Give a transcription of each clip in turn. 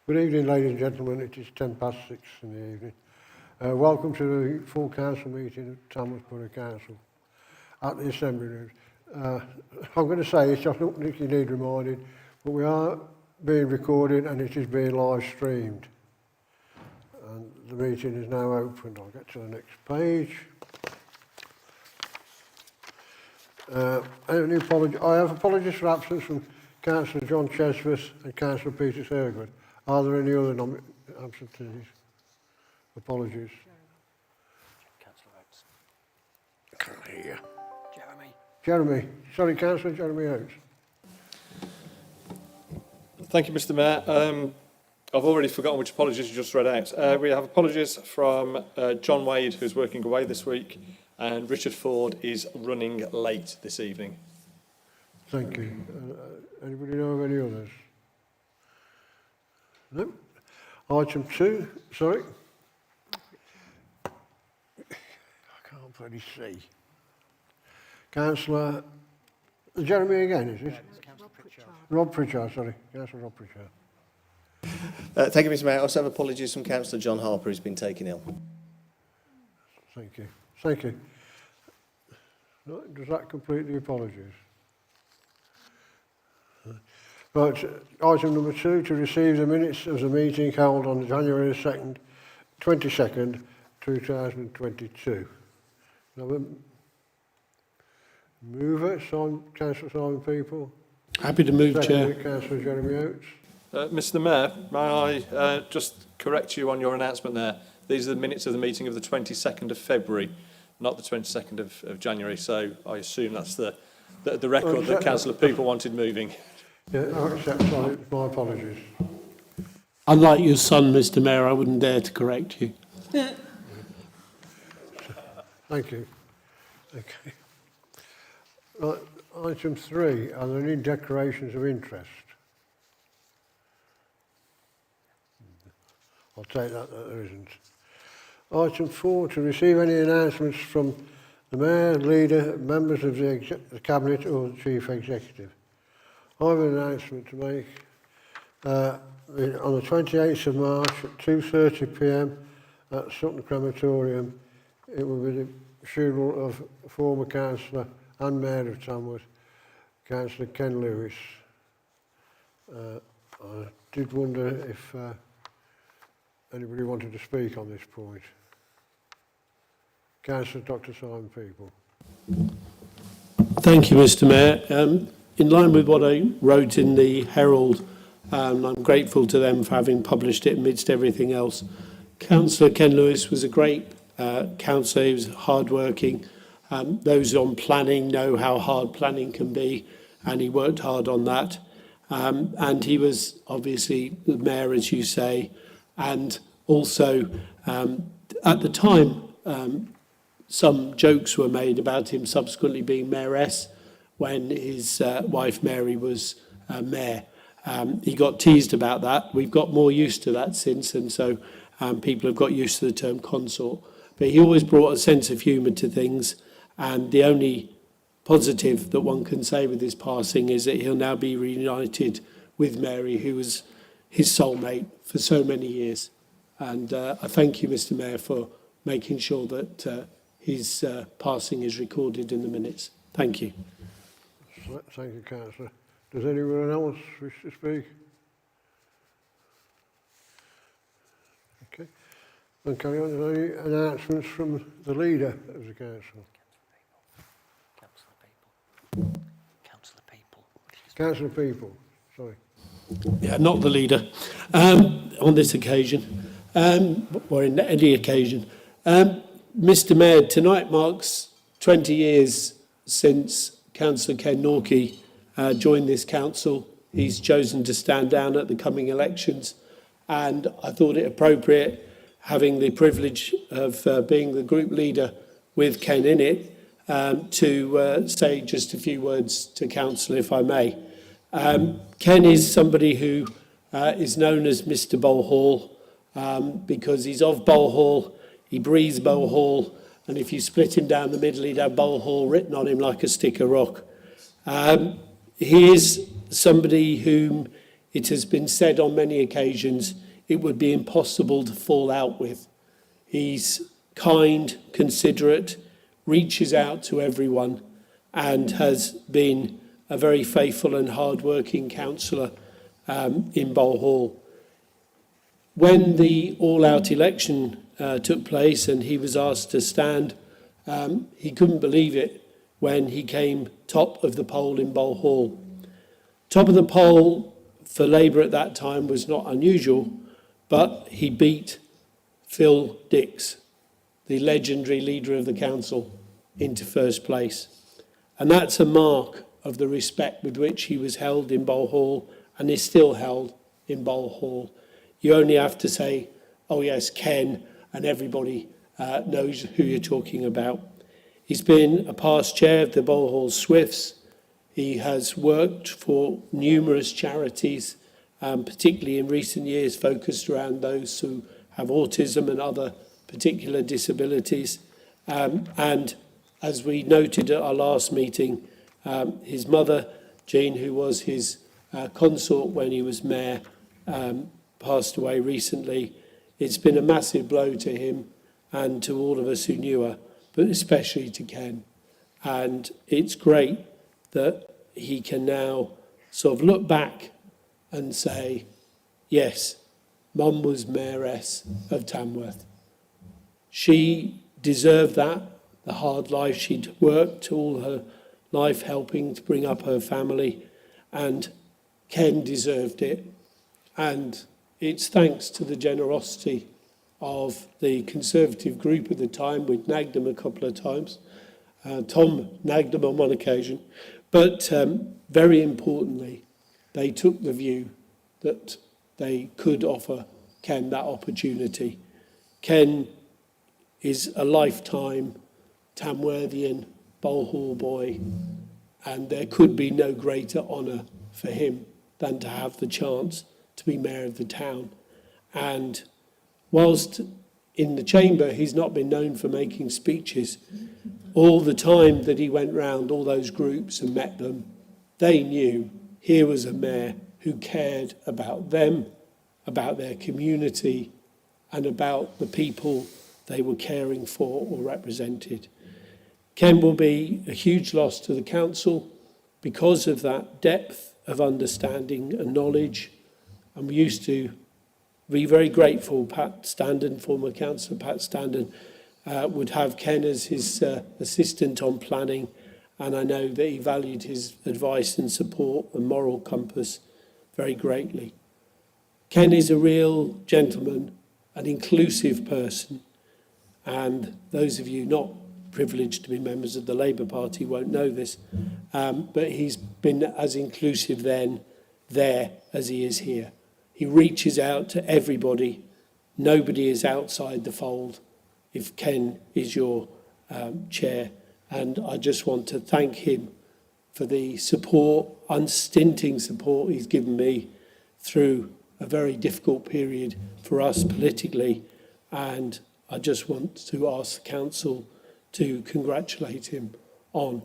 Good evening, ladies and gentlemen. It is 6:10 in the evening. Welcome to the full council meeting of Tamworth Borough Council at the Assembly Rooms. I'm going to say it, I don't think you need reminding, but we are being recorded and it is being live streamed. And the meeting is now opened. I'll get to the next page. I have apologies for absence from Councillor John Chesworth and Councillor Peter Thurgood. Are there any other absentees? Apologies. Councillor Oates. I can't hear. Jeremy. Sorry, Councillor Jeremy Oates. Thank you, Mr. Mayor. I've already forgotten which apologies you just read out. We have apologies from John Wade, who's working away this week, and Richard Ford is running late this evening. Thank you. Anybody know of any others? No. Item 2, sorry. I can't bloody see. Councillor Jeremy again, is it? Rob Pritchard, sorry. Councillor Rob Pritchard. Thank you, Mr. Mayor. I also have apologies from Councillor John Harper, who's been taken ill. Thank you. Thank you. Does that complete the apologies? Right, item number 2, to receive the minutes of the meeting held on January 2nd, 22nd, 2022. Now, mover, Councillor Simon People. Happy to move, Chair. Councillor Jeremy Oates. Mr. Mayor, may I just correct you on your announcement there? These are the minutes of the meeting of the 22nd of February, not the 22nd of January, so I assume that's the record that Councillor People wanted moving. Yeah, I accept, sorry, my apologies. Unlike your son, Mr. Mayor, I wouldn't dare to correct you. Thank you. Okay. Right, item 3, are there any declarations of interest? I'll take that there isn't. Item 4, to receive any announcements from the Mayor, Leader, members of the Cabinet or the Chief Executive. I have an announcement to make. On the 28th of March at 2:30 p.m. at Sutton Crematorium, it will be the funeral of former Councillor and Mayor of Tamworth, Councillor Ken Lewis. I did wonder if anybody wanted to speak on this point. Councillor Dr. Simon People. Thank you, Mr. Mayor. In line with what I wrote in the Herald, I'm grateful to them for having published it amidst everything else. Councillor Ken Lewis was a great councillor. He was hard-working. Those on planning know how hard planning can be, and he worked hard on that. And he was obviously the mayor, as you say, and also at the time, some jokes were made about him subsequently being mayoress when his wife Mary was mayor. He got teased about that. We've got more used to that since, and so people have got used to the term consort. But he always brought a sense of humour to things, and the only positive that one can say with his passing is that he'll now be reunited with Mary, who was his soulmate for so many years. And I thank you, Mr. Mayor, for making sure that his passing is recorded in the minutes. Thank you. Thank you, Councillor. Does anyone else wish to speak? Okay. And carry on. Are there any announcements from the Leader of the Council? Councillor People, sorry. Yeah, not the Leader on this occasion, or in any occasion. Mr. Mayor, tonight marks 20 years since Councillor Ken Norkey joined this council. He's chosen to stand down at the coming elections, and I thought it appropriate, having the privilege of being the group leader with Ken in it, to say just a few words to council, if I may. Ken is somebody who is known as Mr. Bowhall because he's of Bowhall, he breathes Bowhall, and if you split him down the middle, he'd have Bowhall written on him like a stick of rock. He is somebody whom it has been said on many occasions it would be impossible to fall out with. He's kind, considerate, reaches out to everyone, and has been a very faithful and hard-working councillor in Bowl Hall. When the all-out election took place and he was asked to stand, he couldn't believe it when he came top of the poll in Bowl Hall. Top of the poll for Labour at that time was not unusual, but he beat Phil Dix, the legendary leader of the council, into first place. And that's a mark of the respect with which he was held in Bowl Hall and is still held in Bowl Hall. You only have to say, oh yes, Ken, and everybody knows who you're talking about. He's been a past chair of the Bowl Hall Swifts. He has worked for numerous charities, particularly in recent years focused around those who have autism and other particular disabilities. And as we noted at our last meeting, his mother, Jean, who was his consort when he was mayor, passed away recently. It's been a massive blow to him and to all of us who knew her, but especially to Ken. And it's great that he can now sort of look back and say, yes, Mum was mayoress of Tamworth. She deserved that, the hard life she'd worked all her life helping to bring up her family, and Ken deserved it. And it's thanks to the generosity of the Conservative group at the time. We'd nagged them a couple of times. Tom nagged them on one occasion. But very importantly, they took the view that they could offer Ken that opportunity. Ken is a lifetime Tamworthian Bowl Hall boy, and there could be no greater honour for him than to have the chance to be mayor of the town. And whilst in the chamber he's not been known for making speeches, all the time that he went round all those groups and met them, they knew here was a mayor who cared about them, about their community, and about the people they were caring for or represented. Ken will be a huge loss to the council because of that depth of understanding and knowledge. And we used to be very grateful. Pat Standen, former councillor Pat Standen, would have Ken as his assistant on planning, and I know that he valued his advice and support and moral compass very greatly. Ken is a real gentleman, an inclusive person, and those of you not privileged to be members of the Labour Party won't know this, but he's been as inclusive there as he is here. He reaches out to everybody. Nobody is outside the fold if Ken is your chair. And I just want to thank him for the support, unstinting support he's given me through a very difficult period for us politically. And I just want to ask the council to congratulate him on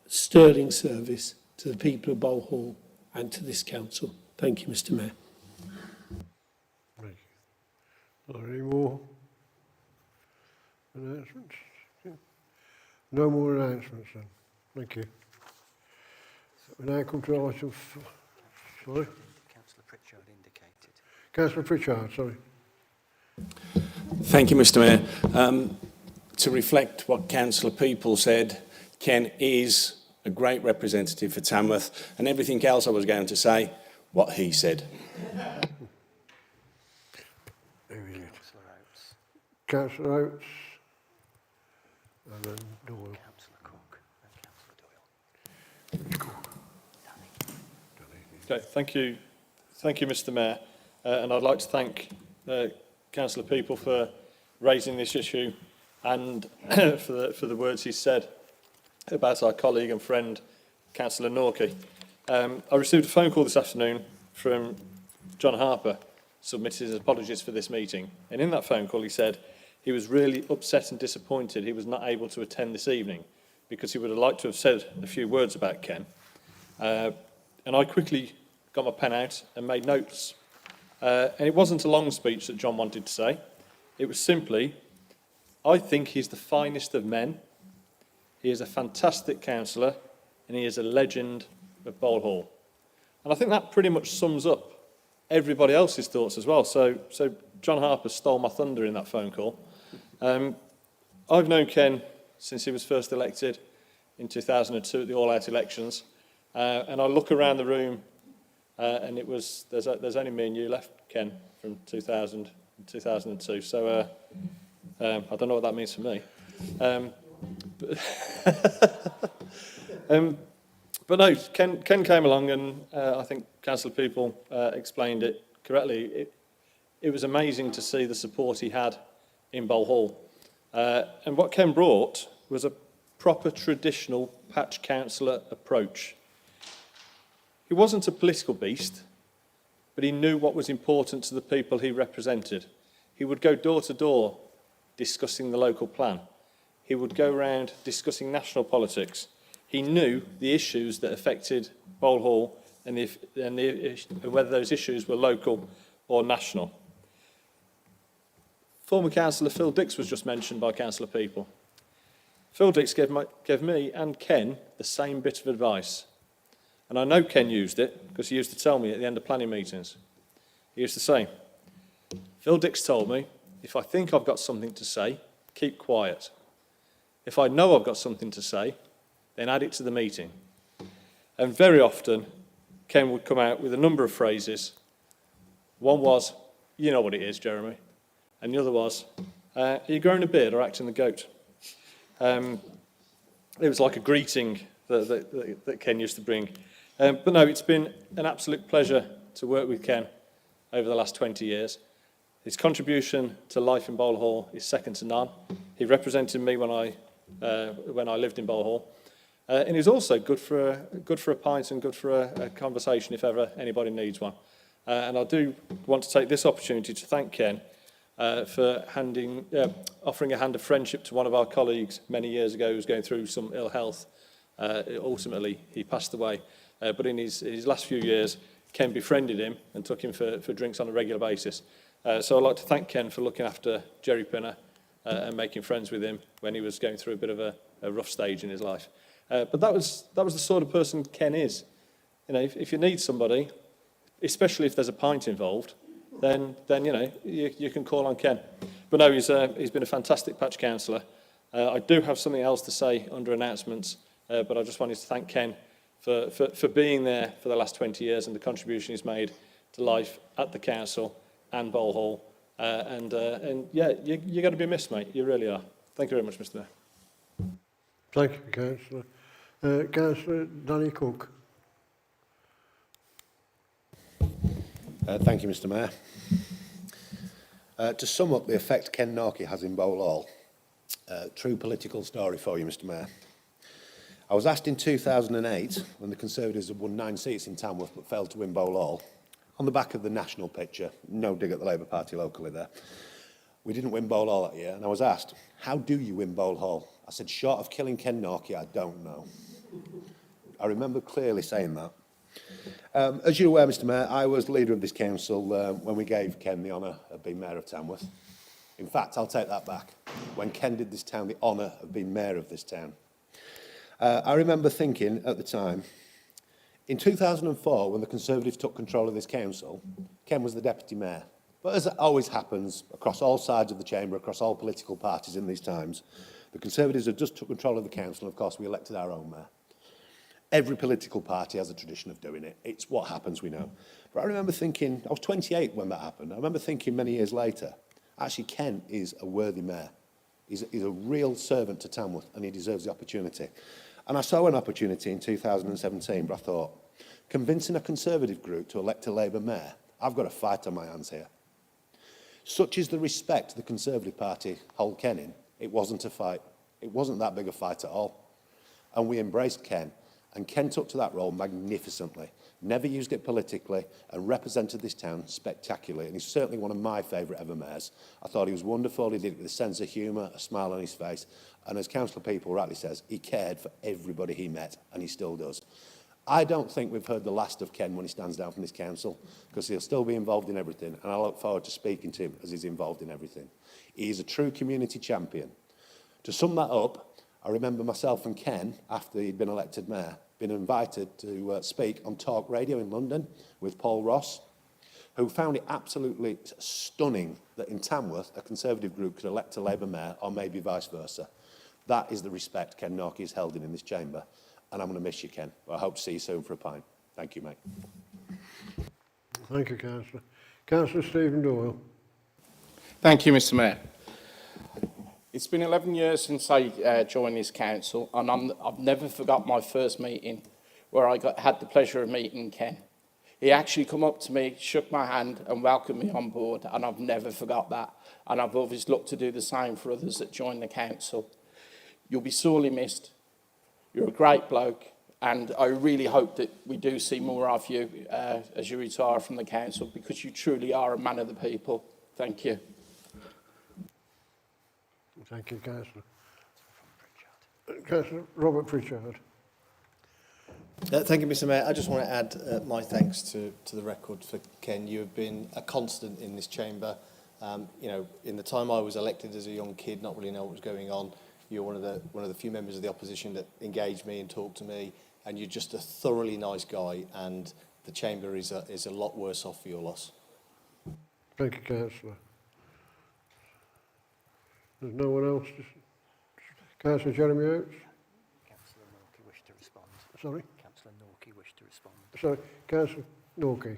sterling service to the people of Bowl Hall and to this council. Thank you, Mr. Mayor. Thank you. Are there any more announcements? No more announcements then. Thank you. We now come to item... Sorry? Councillor Pritchard indicated. Councillor Pritchard, sorry. Thank you, Mr. Mayor. To reflect what Councillor People said, Ken is a great representative for Tamworth, and everything else I was going to say, what he said. Councillor Oates. Councillor Oates. And then Doyle. Councillor Cook and Councillor Doyle. Okay, thank you, Mr. Mayor, and I'd like to thank Councillor People for raising this issue and for the words he said about our colleague and friend, Councillor Norkie. I received a phone call this afternoon from John Harper, submitted his apologies for this meeting, and in that phone call he said he was really upset and disappointed he was not able to attend this evening because he would have liked to have said a few words about Ken. And I quickly got my pen out and made notes. And it wasn't a long speech that John wanted to say. It was simply, I think he's the finest of men. He is a fantastic councillor and he is a legend of Bowl Hall. And I think that pretty much sums up everybody else's thoughts as well. So John Harper stole my thunder in that phone call. I've known Ken since he was first elected in 2002 at the all-out elections. And I look around the room and there's only me and you left, Ken, from 2002. So I don't know what that means for me. But no, Ken came along and I think Councillor People explained it correctly. It was amazing to see the support he had in Bowl Hall. And what Ken brought was a proper traditional patch councillor approach. He wasn't a political beast, but he knew what was important to the people he represented. He would go door to door discussing the local plan. He would go around discussing national politics. He knew the issues that affected Bowl Hall and whether those issues were local or national. Former Councillor Phil Dix was just mentioned by Councillor People. Phil Dix gave me and Ken the same bit of advice. And I know Ken used it because he used to tell me at the end of planning meetings. He used to say, Phil Dix told me, if I think I've got something to say, keep quiet. If I know I've got something to say, then add it to the meeting. And very often, Ken would come out with a number of phrases. One was, you know what it is, Jeremy. And the other was, are you growing a beard or acting the goat? It was like a greeting that Ken used to bring. But no, it's been an absolute pleasure to work with Ken over the last 20 years. His contribution to life in Bowl Hall is second to none. He represented me when I lived in Bowl Hall. And he's also good for a pint and good for a conversation if ever anybody needs one. And I do want to take this opportunity to thank Ken for offering a hand of friendship to one of our colleagues many years ago who was going through some ill health. Ultimately, he passed away. But in his last few years, Ken befriended him and took him for drinks on a regular basis. So I'd like to thank Ken for looking after Jerry Pinner and making friends with him when he was going through a bit of a rough stage in his life. But that was the sort of person Ken is. You know, if you need somebody, especially if there's a pint involved, then you know you can call on Ken. But no, he's been a fantastic patch councillor. I do have something else to say under announcements, but I just wanted to thank Ken for being there for the last 20 years and the contribution he's made to life at the council and Bowl Hall. And yeah, you're going to be missed, mate. You really are. Thank you very much, Mr. Mayor. Thank you, Councillor. Councillor Danny Cook. Thank you, Mr. Mayor. To sum up the effect Ken Norkie has in Bowl Hall, true political story for you, Mr. Mayor. I was asked in 2008, when the Conservatives had won 9 seats in Tamworth but failed to win Bowl Hall, on the back of the national picture, no dig at the Labour Party locally there. We didn't win Bowl Hall that year, and I was asked, how do you win Bowl Hall? I said, short of killing Ken Norkie, I don't know. I remember clearly saying that. As you're aware, Mr. Mayor, I was leader of this council when we gave Ken the honour of being Mayor of Tamworth. In fact, I'll take that back. When Ken did this town the honour of being Mayor of this town. I remember thinking at the time, in 2004, when the Conservatives took control of this council, Ken was the Deputy Mayor. But as it always happens, across all sides of the chamber, across all political parties in these times, the Conservatives have just took control of the council, and of course we elected our own Mayor. Every political party has a tradition of doing it. It's what happens, we know. But I remember thinking, I was 28 when that happened. I remember thinking many years later, actually Ken is a worthy Mayor. He's a real servant to Tamworth, and he deserves the opportunity. And I saw an opportunity in 2017, but I thought, convincing a Conservative group to elect a Labour Mayor, I've got a fight on my hands here. Such is the respect the Conservative Party hold Ken in, it wasn't a fight. It wasn't that big a fight at all. And we embraced Ken, and Ken took to that role magnificently, never used it politically, and represented this town spectacularly. And he's certainly one of my favourite ever mayors. I thought he was wonderful. He did it with a sense of humour, a smile on his face. And as Councillor People rightly says, he cared for everybody he met, and he still does. I don't think we've heard the last of Ken when he stands down from this council, because he'll still be involved in everything, and I look forward to speaking to him as he's involved in everything. He is a true community champion. To sum that up, I remember myself and Ken, after he'd been elected mayor, been invited to speak on Talk Radio in London with Paul Ross, who found it absolutely stunning that in Tamworth, a Conservative group could elect a Labour mayor, or maybe vice versa. That is the respect Ken Norkie is held in this chamber. And I'm going to miss you, Ken. But I hope to see you soon for a pint. Thank you, mate. Thank you, Councillor. Councillor Stephen Doyle. Thank you, Mr Mayor. It's been 11 years since I joined this council, and I've never forgot my first meeting where I had the pleasure of meeting Ken. He actually come up to me, shook my hand and welcomed me on board, and I've never forgot that. And I've always looked to do the same for others that join the council. You'll be sorely missed. You're a great bloke, and I really hope that we do see more of you as you retire from the council, because you truly are a man of the people. Thank you. Thank you, Councillor. Councillor Robert Pritchard. Thank you, Mr Mayor. I just want to add my thanks to the record for Ken. You have been a constant in this chamber. You know, in the time I was elected as a young kid, not really know what was going on, you're one of the few members of the opposition that engaged me and talked to me, and you're just a thoroughly nice guy, and the chamber is a lot worse off for your loss. Thank you, Councillor. There's no one else. Councillor Jeremy Oates. Councillor Norkie wished to respond. Sorry? Councillor Norkie wished to respond. Sorry, Councillor Norkie.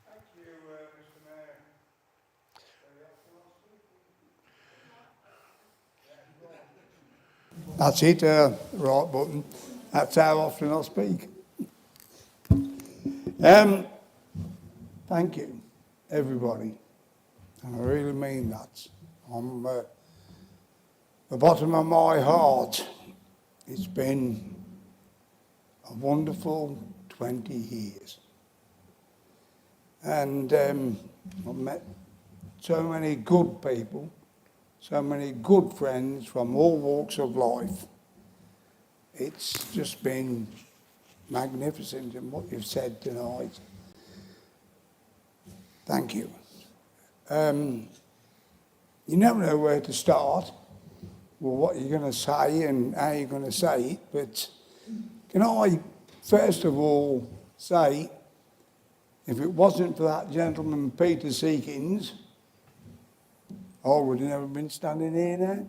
Thank you, Mr Mayor. That's it, right button. That's how often I speak. Thank you, everybody. And I really mean that. From the bottom of my heart, it's been a wonderful 20 years. And I've met so many good people, so many good friends from all walks of life. It's just been magnificent in what you've said tonight. Thank you. You never know where to start, or what you're going to say and how you're going to say it, but can I first of all say, if it wasn't for that gentleman Peter Seekins, I would have never been standing here now.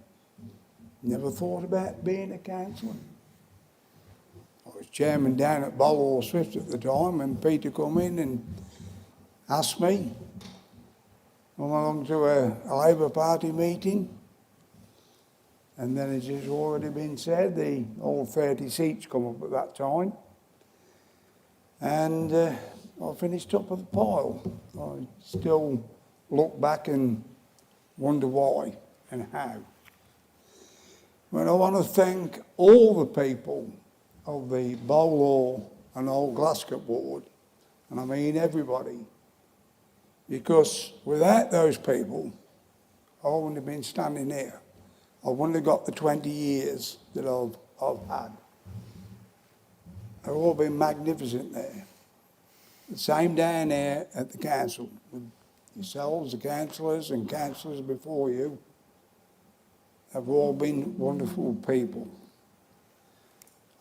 Never thought about being a councillor. I was chairman down at Bolwell Swift at the time, and Peter come in and asked me, come along to a Labour Party meeting, and then as has already been said, the all 30 seats come up at that time, and I finished top of the pile. I still look back and wonder why and how. But I want to thank all the people of the Bolwell and Old Glasgow Ward, and I mean everybody, because without those people, I wouldn't have been standing here. I wouldn't have got the 20 years that I've had. They've all been magnificent there. The same down there at the council, with yourselves, the councillors and councillors before you, have all been wonderful people.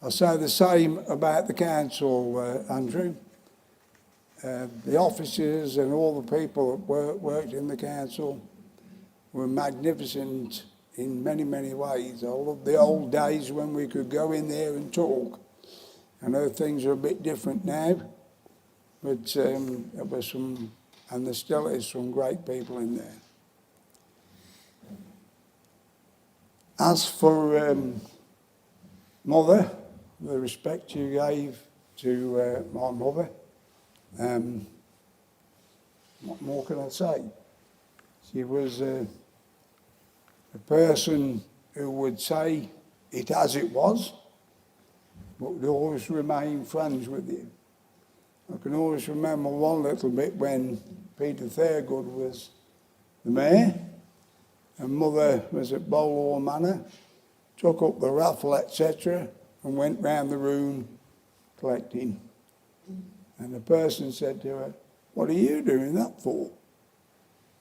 I say the same about the council, Andrew. The officers and all the people that worked in the council were magnificent in many, many ways. I love the old days when we could go in there and talk. I know things are a bit different now, but there were some, and there still is some great people in there. As for Mother, the respect you gave to my mother, what more can I say? She was a person who would say it as it was, but would always remain friends with you. I can always remember one little bit when Peter Thurgood was the mayor, and Mother was at Bolwell Manor, took up the raffle, etc., and went round the room collecting. And the person said to her, "What are you doing that for?"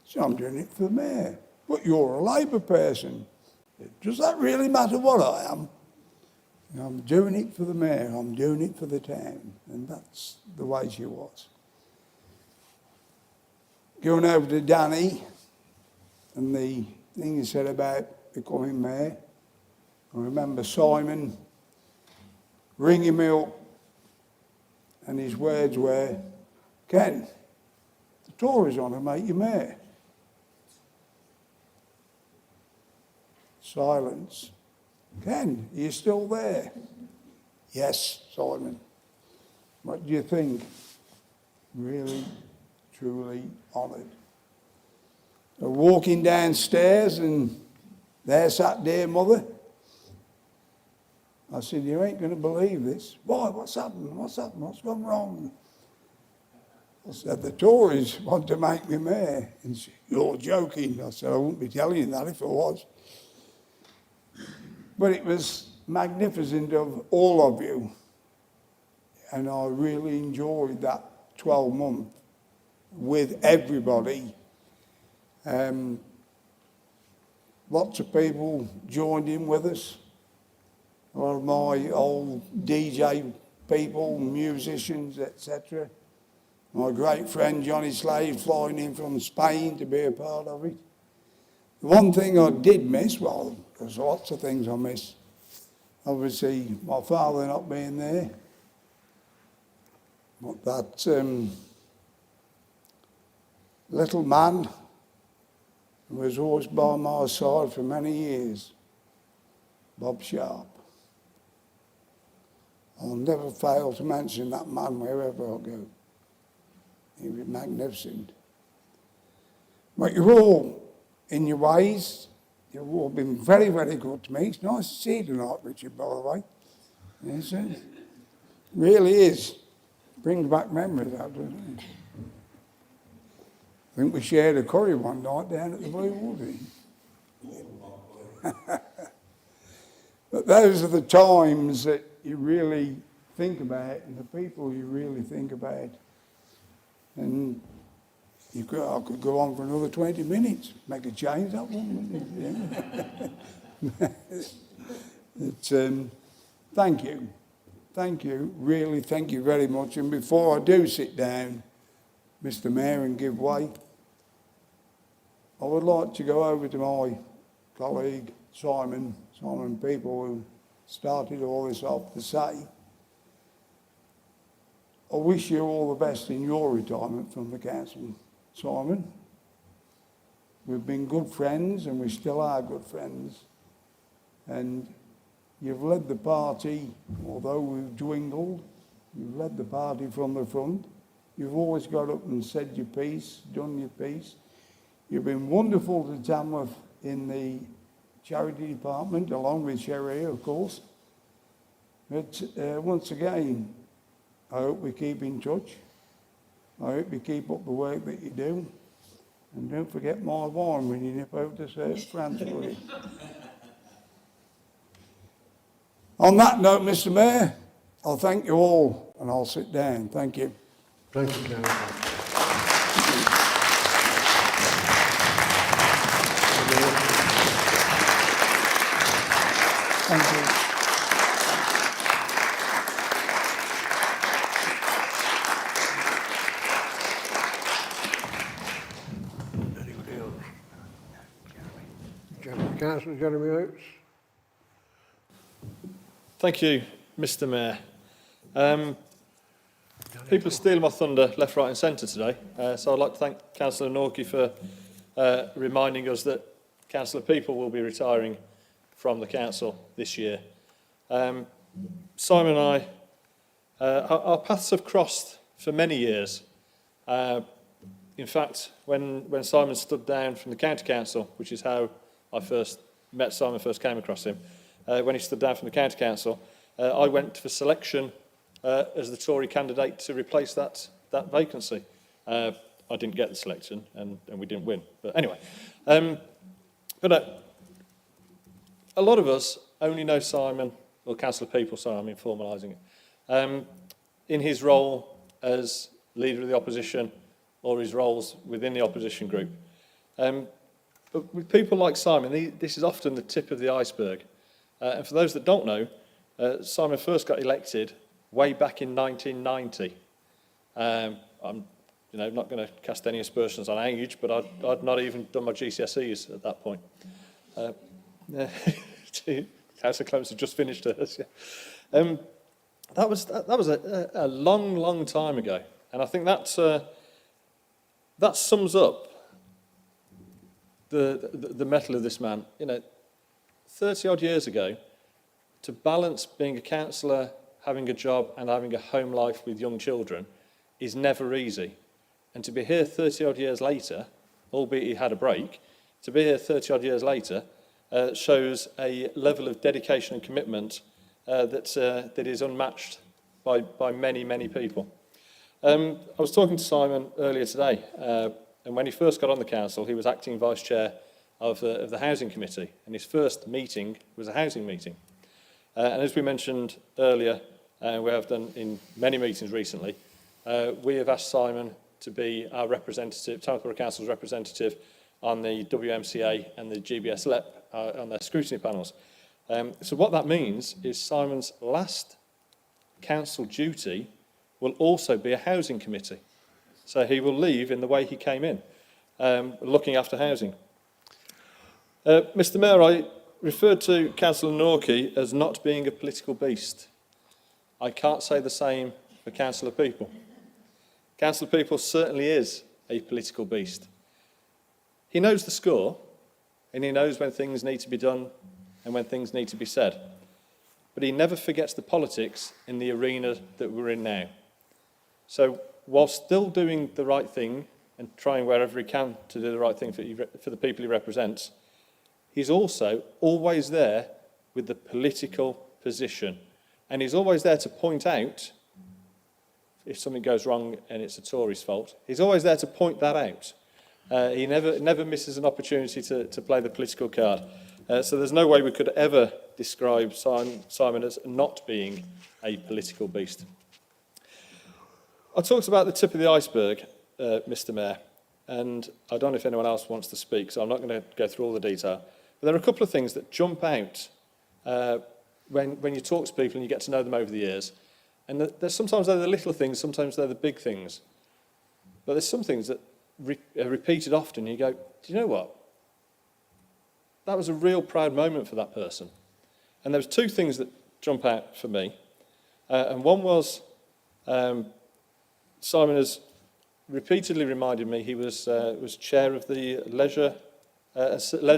So I'm doing it for the mayor. "But you're a Labour person." "Does that really matter what I am?" "I'm doing it for the mayor, I'm doing it for the town." And that's the way she was. Going over to Danny and the thing he said about becoming mayor, I remember Simon ringing me up and his words were, "Ken, the Tories want to make you mayor." Silence. "Ken, are you still there?" "Yes, Simon." "What do you think?" Really, truly honoured. So walking downstairs and there sat dear mother. I said, "You ain't going to believe this." "Why, what's happened? What's happened? What's gone wrong?" I said, "The Tories want to make me mayor." And she, "You're joking." I said, "I wouldn't be telling you that if I was." But it was magnificent of all of you. And I really enjoyed that 12 months with everybody. Lots of people joined in with us. A lot of my old DJ people, musicians, etc. My great friend Johnny Slade flying in from Spain to be a part of it. The one thing I did miss, well, there's lots of things I miss. Obviously, my father not being there. But that little man who was always by my side for many years, Bob Sharp. I'll never fail to mention that man wherever I go. He was magnificent. But you're all, in your ways, you've all been very, very good to me. It's nice to see you tonight, Richard, by the way. Yes, it really is. Brings back memories, that doesn't it? I think we shared a curry one night down at the Blue Water. But those are the times that you really think about and the people you really think about. And I could go on for another 20 minutes, make a change that one, wouldn't it? Yeah. Thank you. Thank you, really, thank you very much. And before I do sit down, Mr. Mayor, and give way, I would like to go over to my colleague, Simon People, who started all this off, to say, I wish you all the best in your retirement from the council, Simon. We've been good friends and we still are good friends. And you've led the party, although we've dwindled, you've led the party from the front. You've always got up and said your piece, done your piece. You've been wonderful to Tamworth in the charity department, along with Sherry, of course. But once again, I hope we keep in touch. I hope you keep up the work that you do. And don't forget my wine when you nip over to France with it. On that note, Mr. Mayor, I'll thank you all and I'll sit down. Thank you. Thank you, Councillor. Thank you. Anybody else? Councillor Jeremy Oates. Thank you, Mr. Mayor. People are stealing my thunder left, right and centre today. So I'd like to thank Councillor Norkie for reminding us that Councillor People will be retiring from the council this year. Simon and I, our paths have crossed for many years. In fact, when Simon stood down from the county council, which is how I first met Simon, first came across him, when he stood down from the county council, I went for selection as the Tory candidate to replace that vacancy. I didn't get the selection and we didn't win. But anyway, a lot of us only know Simon or Councillor People, sorry, I'm informalising it, in his role as Leader of the Opposition or his roles within the opposition group. But with people like Simon, this is often the tip of the iceberg. And for those that don't know, Simon first got elected way back in 1990. I'm not going to cast any aspersions on age, but I'd not even done my GCSEs at that point. Councillor Clements had just finished hers. Yeah. That was a long, long time ago, and I think that sums up the mettle of this man. 30 odd years ago, to balance being a councillor, having a job, and having a home life with young children is never easy. And to be here 30 odd years later, albeit he had a break, to be here 30 odd years later shows a level of dedication and commitment that is unmatched by many, many people. I was talking to Simon earlier today, and when he first got on the council, he was acting vice chair of the housing committee, and his first meeting was a housing meeting. And as we mentioned earlier, we have done in many meetings recently, we have asked Simon to be our representative, Tamworth Borough Council's representative on the WMCA and the GBS LEP on their scrutiny panels. So what that means is Simon's last council duty will also be a housing committee. So he will leave in the way he came in, looking after housing. Mr Mayor, I referred to Councillor Norkie as not being a political beast. I can't say the same for Councillor People. Councillor People certainly is a political beast. He knows the score, and he knows when things need to be done and when things need to be said. But he never forgets the politics in the arena that we're in now. So while still doing the right thing and trying wherever he can to do the right thing for the people he represents, he's also always there with the political position. And he's always there to point out if something goes wrong and it's a Tory's fault. He's always there to point that out. He never misses an opportunity to play the political card. So there's no way we could ever describe Simon as not being a political beast. I talked about the tip of the iceberg, Mr Mayor, and I don't know if anyone else wants to speak, so I'm not going to go through all the detail. But there are a couple of things that jump out when you talk to people and you get to know them over the years. And sometimes they're the little things, sometimes they're the big things. But there's some things that are repeated often, and you go, do you know what? That was a real proud moment for that person. And there was two things that jump out for me. And one was Simon has repeatedly reminded me he was chair of the Leisure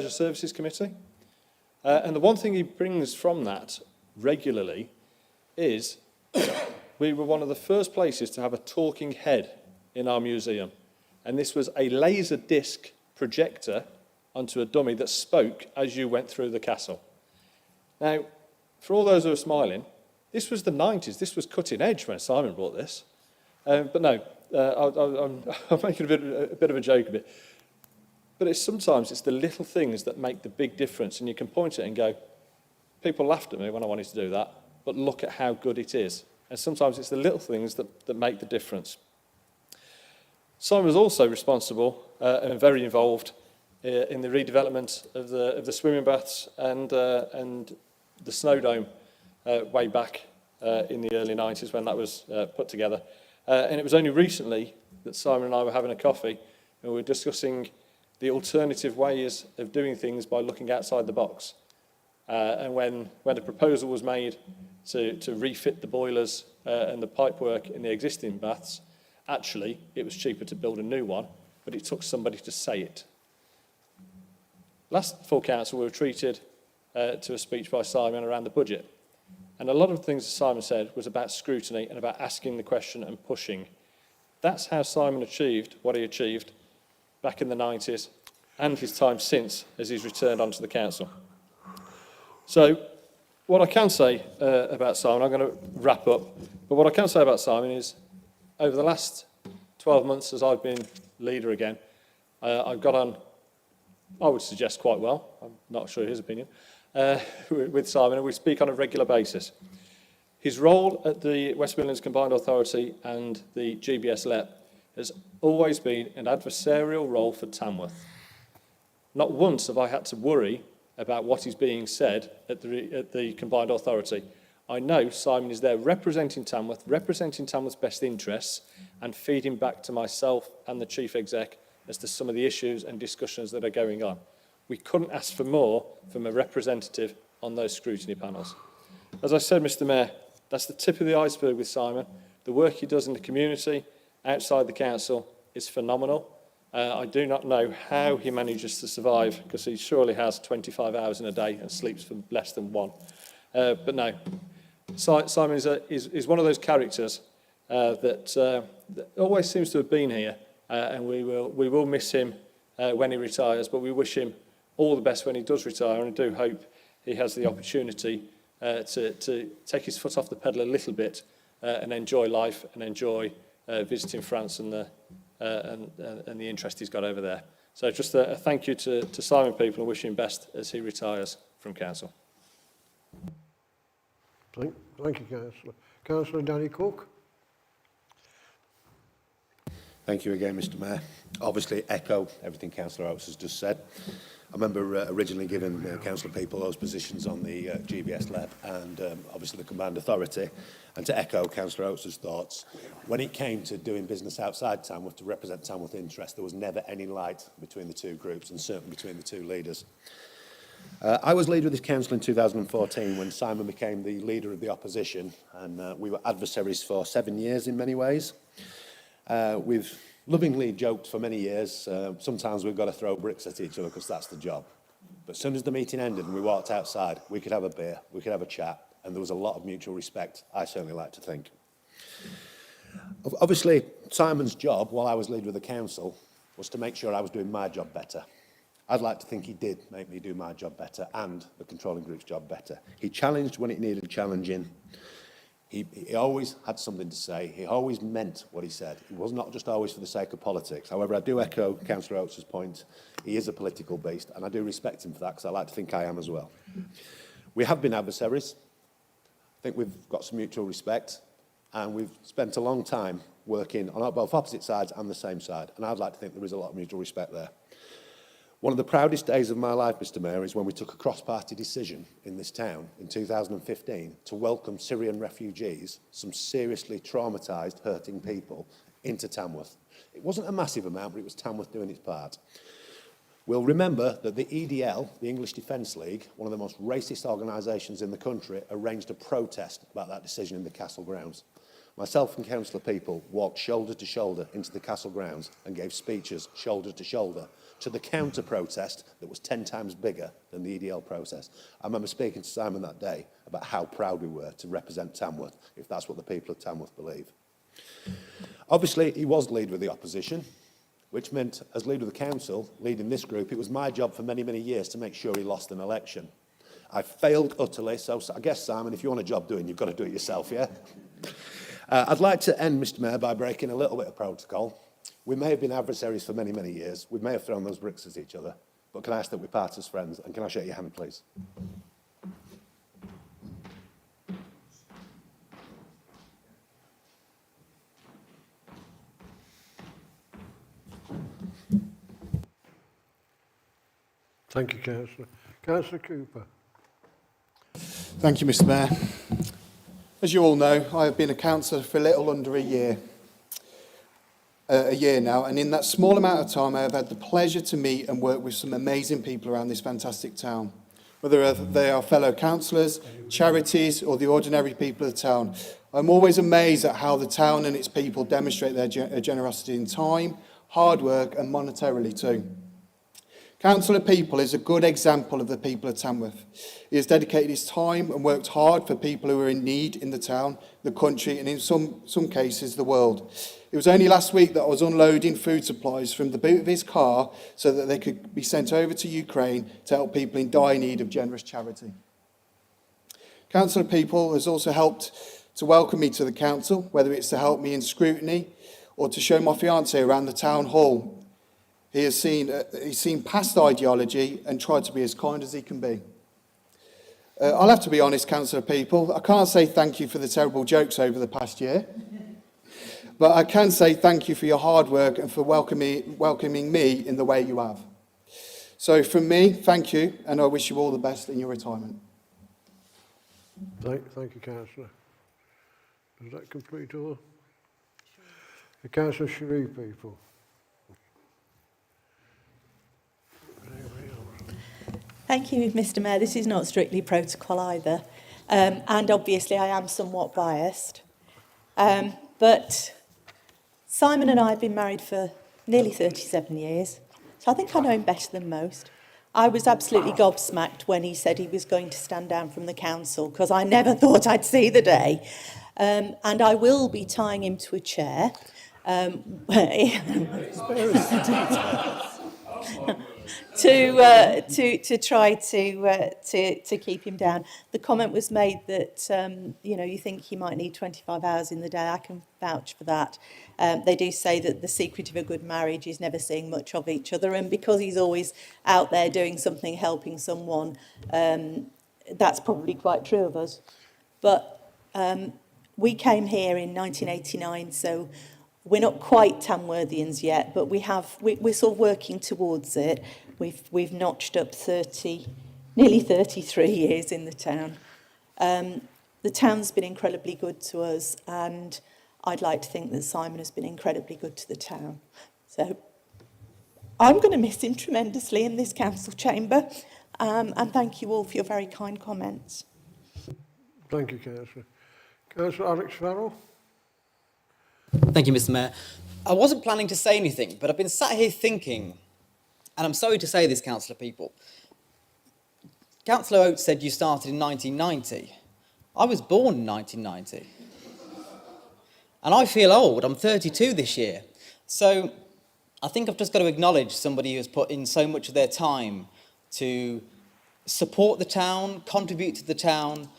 Services Committee. And the one thing he brings from that regularly is we were one of the first places to have a talking head in our museum. And this was a laser disc projector onto a dummy that spoke as you went through the castle. Now, for all those who are smiling, this was the 90s. This was cutting edge when Simon brought this. But no, I'm making a bit of a joke of it. But sometimes it's the little things that make the big difference, and you can point at it and go, people laughed at me when I wanted to do that, but look at how good it is. And sometimes it's the little things that make the difference. Simon was also responsible and very involved in the redevelopment of the swimming baths and the snow dome way back in the early 90s when that was put together. And it was only recently that Simon and I were having a coffee and we were discussing the alternative ways of doing things by looking outside the box. And when a proposal was made to refit the boilers and the pipework in the existing baths, actually it was cheaper to build a new one, but it took somebody to say it. Last full council, we were treated to a speech by Simon around the budget. And a lot of the things that Simon said was about scrutiny and about asking the question and pushing. That's how Simon achieved what he achieved back in the 90s and his time since as he's returned onto the council. So what I can say about Simon, I'm going to wrap up, but what I can say about Simon is over the last 12 months as I've been leader again, I've got on, I would suggest quite well, I'm not sure his opinion, with Simon, and we speak on a regular basis. His role at the West Midlands Combined Authority and the GBS LEP has always been an adversarial role for Tamworth. Not once have I had to worry about what is being said at the Combined Authority. I know Simon is there representing Tamworth's best interests, and feeding back to myself and the Chief Exec as to some of the issues and discussions that are going on. We couldn't ask for more from a representative on those scrutiny panels. As I said, Mr Mayor, that's the tip of the iceberg with Simon. The work he does in the community, outside the council, is phenomenal. I do not know how he manages to survive, because he surely has 25 hours in a day and sleeps for less than one. But no, Simon is one of those characters that always seems to have been here, and we will miss him when he retires, but we wish him all the best when he does retire, and I do hope he has the opportunity to take his foot off the pedal a little bit and enjoy life and enjoy visiting France and the interest he's got over there. So just a thank you to Simon people, and wish him best as he retires from council. Thank you, Councillor. Councillor Danny Cook. Thank you again, Mr Mayor. Obviously, echo everything Councillor Oates has just said. I remember originally giving Councillor people those positions on the GBS LEP and obviously the Combined Authority. And to echo Councillor Oates' thoughts, when it came to doing business outside Tamworth to represent Tamworth interest, there was never any light between the two groups, and certainly between the two leaders. I was leader of this council in 2014 when Simon became the leader of the opposition, and we were adversaries for 7 years in many ways. We've lovingly joked for many years, sometimes we've got to throw bricks at each other because that's the job. But as soon as the meeting ended and we walked outside, we could have a beer, we could have a chat, and there was a lot of mutual respect, I certainly like to think. Obviously, Simon's job, while I was leader of the council, was to make sure I was doing my job better. I'd like to think he did make me do my job better and the controlling group's job better. He challenged when it needed challenging. He always had something to say. He always meant what he said. He was not just always for the sake of politics. However, I do echo Councillor Oates' point. He is a political beast, and I do respect him for that, because I like to think I am as well. We have been adversaries. I think we've got some mutual respect, and we've spent a long time working on both opposite sides and the same side, and I'd like to think there is a lot of mutual respect there. One of the proudest days of my life, Mr Mayor, is when we took a cross-party decision in this town in 2015 to welcome Syrian refugees, some seriously traumatised, hurting people, into Tamworth. It wasn't a massive amount, but it was Tamworth doing its part. We'll remember that the EDL, the English Defence League, one of the most racist organisations in the country, arranged a protest about that decision in the castle grounds. Myself and Councillor People walked shoulder to shoulder into the castle grounds and gave speeches shoulder to shoulder to the counter-protest that was 10 times bigger than the EDL process. I remember speaking to Simon that day about how proud we were to represent Tamworth, if that's what the people of Tamworth believe. Obviously, he was leader of the opposition, which meant, as leader of the council, leading this group, it was my job for many, many years to make sure he lost an election. I failed utterly, so I guess, Simon, if you want a job doing, you've got to do it yourself, yeah? I'd like to end, Mr Mayor, by breaking a little bit of protocol. We may have been adversaries for many, many years. We may have thrown those bricks at each other. But can I ask that we part as friends? And can I shake your hand, please? Thank you, Councillor. Councillor Cooper. Thank you, Mr Mayor. As you all know, I have been a councillor for a little under a year now, and in that small amount of time I have had the pleasure to meet and work with some amazing people around this fantastic town. Whether they are fellow councillors, charities or the ordinary people of the town, I'm always amazed at how the town and its people demonstrate their generosity in time, hard work and monetarily too. Councillor People is a good example of the people of Tamworth. He has dedicated his time and worked hard for people who are in need in the town, the country and in some cases the world. It was only last week that I was unloading food supplies from the boot of his car so that they could be sent over to Ukraine to help people in dire need of generous charity. Councillor People has also helped to welcome me to the council, whether it's to help me in scrutiny or to show my fiancée around the town hall. He's seen past ideology and tried to be as kind as he can be. I'll have to be honest, councillor people, I can't say thank you for the terrible jokes over the past year, but I can say thank you for your hard work and for welcoming me in the way you have. So from me, thank you, and I wish you all the best in your retirement. Thank you, Councillor. Does that complete all? The Councillor Sharif people. Thank you, Mr Mayor. This is not strictly protocol either. And obviously I am somewhat biased. But Simon and I have been married for nearly 37 years. So I think I know him better than most. I was absolutely gobsmacked when he said he was going to stand down from the council because I never thought I'd see the day. And I will be tying him to a chair. To try to keep him down. The comment was made that you think he might need 25 hours in the day. I can vouch for that. They do say that the secret of a good marriage is never seeing much of each other, and because he's always out there doing something, helping someone, that's probably quite true of us. But we came here in 1989, so we're not quite Tamworthians yet, but we're sort of working towards it. We've notched up nearly 33 years in the town. The town's been incredibly good to us, and I'd like to think that Simon has been incredibly good to the town. So I'm going to miss him tremendously in this council chamber, and thank you all for your very kind comments. Thank you, Councillor. Councillor Alex Farrell. Thank you, Mr Mayor. I wasn't planning to say anything, but I've been sat here thinking, and I'm sorry to say this, councillor people. Councillor Oates said you started in 1990. I was born in 1990. And I feel old. I'm 32 this year. So I think I've just got to acknowledge somebody who's put in so much of their time to support the town, contribute to the town.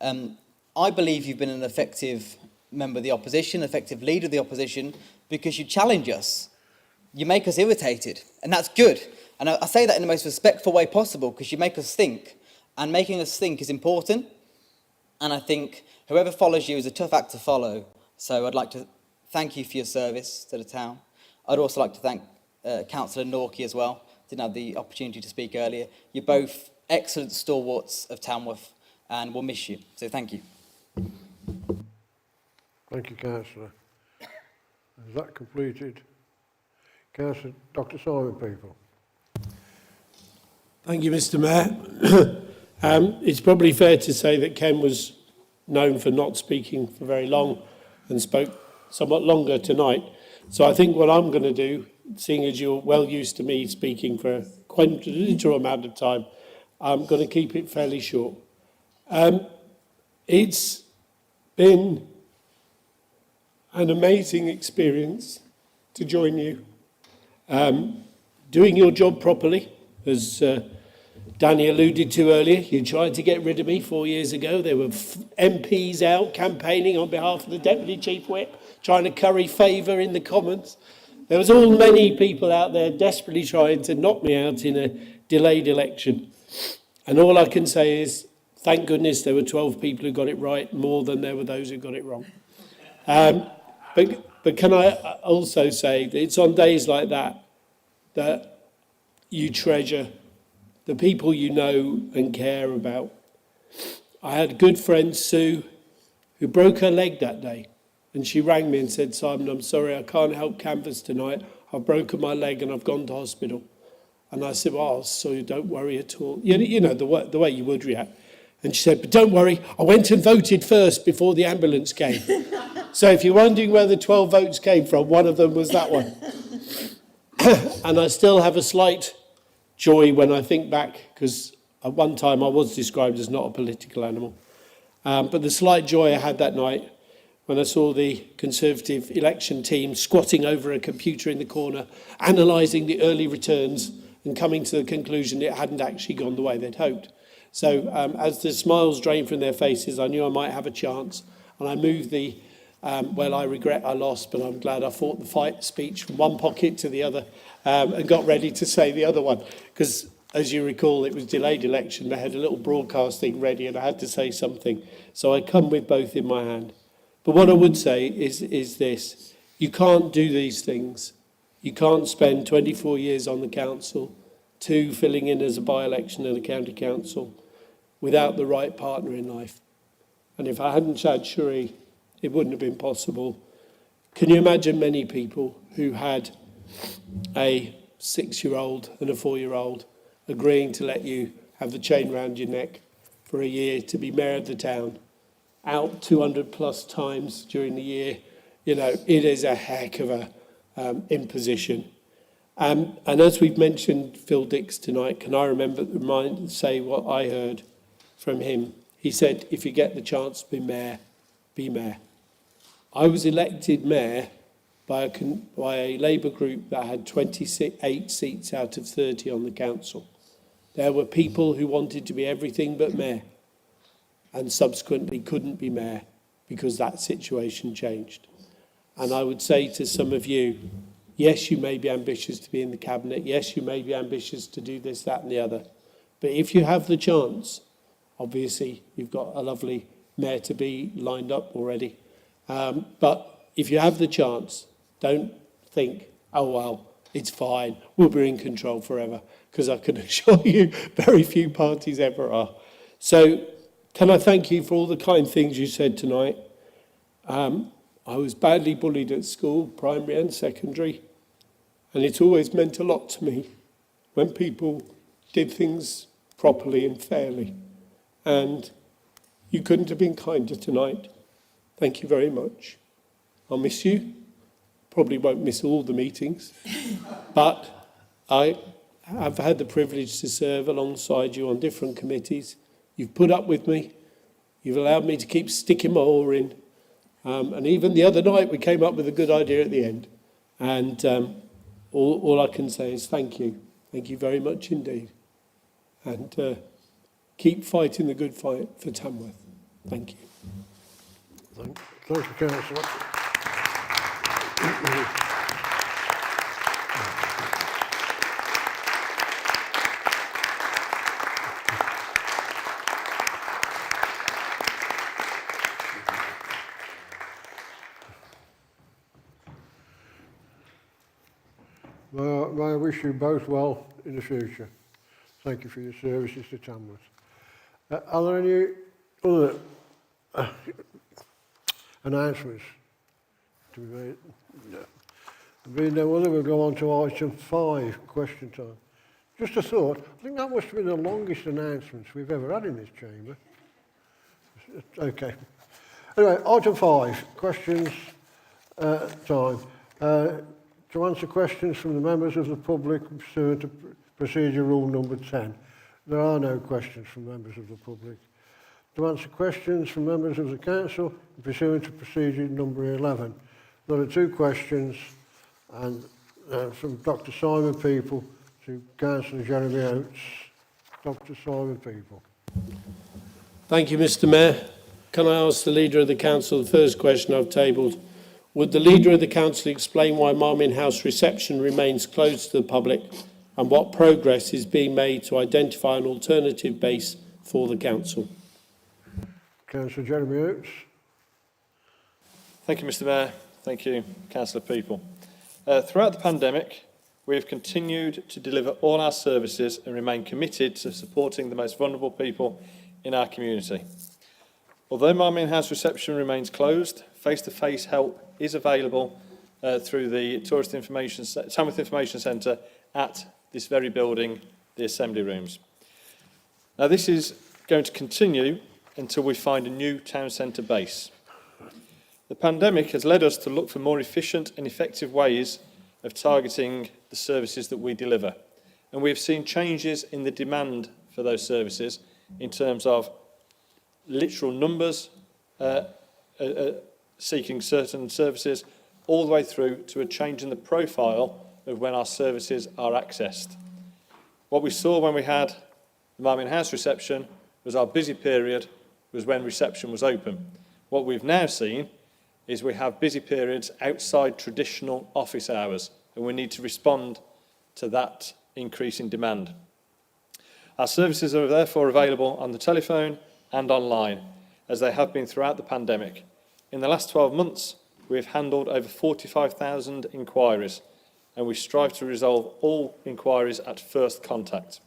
I believe you've been an effective member of the opposition, effective leader of the opposition, because you challenge us. You make us irritated, and that's good. And I say that in the most respectful way possible, because you make us think, and making us think is important. And I think whoever follows you is a tough act to follow. So I'd like to thank you for your service to the town. I'd also like to thank Councillor Norkie as well. Didn't have the opportunity to speak earlier. You're both excellent stalwarts of Tamworth, and we'll miss you. So thank you. Thank you, Councillor. Is that completed? Councillor Dr. Simon people. Thank you, Mr Mayor. It's probably fair to say that Ken was known for not speaking for very long and spoke somewhat longer tonight. So I think what I'm going to do, seeing as you're well used to me speaking for a considerable amount of time, I'm going to keep it fairly short. It's been an amazing experience to join you. Doing your job properly, as Danny alluded to earlier. You tried to get rid of me 4 years ago. There were MPs out campaigning on behalf of the Deputy Chief Whip, trying to curry favour in the Commons. There was all many people out there desperately trying to knock me out in a delayed election. And all I can say is, thank goodness there were 12 people who got it right, more than there were those who got it wrong. But can I also say that it's on days like that that you treasure the people you know and care about. I had a good friend, Sue, who broke her leg that day. And she rang me and said, Simon, I'm sorry, I can't help canvass tonight. I've broken my leg and I've gone to hospital. And I said, well, so don't worry at all. You know, the way you would react. And she said, but don't worry, I went and voted first before the ambulance came. So if you're wondering where the 12 votes came from, one of them was that one. And I still have a slight joy when I think back, because at one time I was described as not a political animal. But the slight joy I had that night when I saw the Conservative election team squatting over a computer in the corner, analysing the early returns and coming to the conclusion it hadn't actually gone the way they'd hoped. So as the smiles drained from their faces, I knew I might have a chance. And I moved the, well, I regret I lost, but I'm glad I fought the fight speech from one pocket to the other and got ready to say the other one. Because as you recall, it was delayed election. They had a little broadcasting ready and I had to say something. So I come with both in my hand. But what I would say is this. You can't do these things. You can't spend 24 years on the council, 2 filling in as a by-election in the county council, without the right partner in life. And if I hadn't had Shuri, it wouldn't have been possible. Can you imagine many people who had a 6-year-old and a 4-year-old agreeing to let you have the chain round your neck for a year to be mayor of the town, out 200 plus times during the year? You know, it is a heck of a imposition. And as we've mentioned Phil Dix tonight, can I say what I heard from him? He said, if you get the chance to be mayor, be mayor. I was elected mayor by a Labour group that had 28 seats out of 30 on the council. There were people who wanted to be everything but mayor and subsequently couldn't be mayor because that situation changed. And I would say to some of you, yes, you may be ambitious to be in the cabinet. Yes, you may be ambitious to do this, that and the other. But if you have the chance, obviously you've got a lovely mayor to be lined up already. But if you have the chance, don't think, oh, well, it's fine, we'll be in control forever, because I can assure you very few parties ever are. So can I thank you for all the kind things you said tonight? I was badly bullied at school, primary and secondary, and it's always meant a lot to me when people did things properly and fairly. And you couldn't have been kinder tonight. Thank you very much. I'll miss you. Probably won't miss all the meetings, but I have had the privilege to serve alongside you on different committees. You've put up with me. You've allowed me to keep sticking my oar in. And even the other night, we came up with a good idea at the end. And all I can say is thank you. Thank you very much indeed. And keep fighting the good fight for Tamworth. Thank you. Thank you, Councillor. May I wish you both well in the future. Thank you for your services to Tamworth. Are there any other announcements to be made? No. Being no other, we'll go on to item 5, question time. Just a thought, I think that must have been the longest announcements we've ever had in this chamber. Okay. Anyway, item 5, questions time. To answer questions from the members of the public pursuant to procedure rule number 10. There are no questions from members of the public. To answer questions from members of the council pursuant to procedure number 11. There are 2 questions and from Dr. Simon People to Councillor Jeremy Oates. Dr. Simon People. Thank you, Mr. Mayor. Can I ask the Leader of the Council the first question I've tabled? Would the Leader of the Council explain why Marmion House reception remains closed to the public and what progress is being made to identify an alternative base for the Council? Councillor Jeremy Oates. Thank you, Mr. Mayor. Thank you, Councillor People. Throughout the pandemic, we have continued to deliver all our services and remain committed to supporting the most vulnerable people in our community. Although Marmion House reception remains closed, face-to-face help is available through the Tamworth Information Centre at this very building, the Assembly Rooms. Now, this is going to continue until we find a new town centre base. The pandemic has led us to look for more efficient and effective ways of targeting the services that we deliver. And we have seen changes in the demand for those services in terms of literal numbers seeking certain services, all the way through to a change in the profile of when our services are accessed. What we saw when we had the Marmion House reception was our busy period was when reception was open. What we've now seen is we have busy periods outside traditional office hours, and we need to respond to that increase in demand. Our services are therefore available on the telephone and online, as they have been throughout the pandemic. In the last 12 months, we have handled over 45,000 inquiries, and we strive to resolve all inquiries at first contact.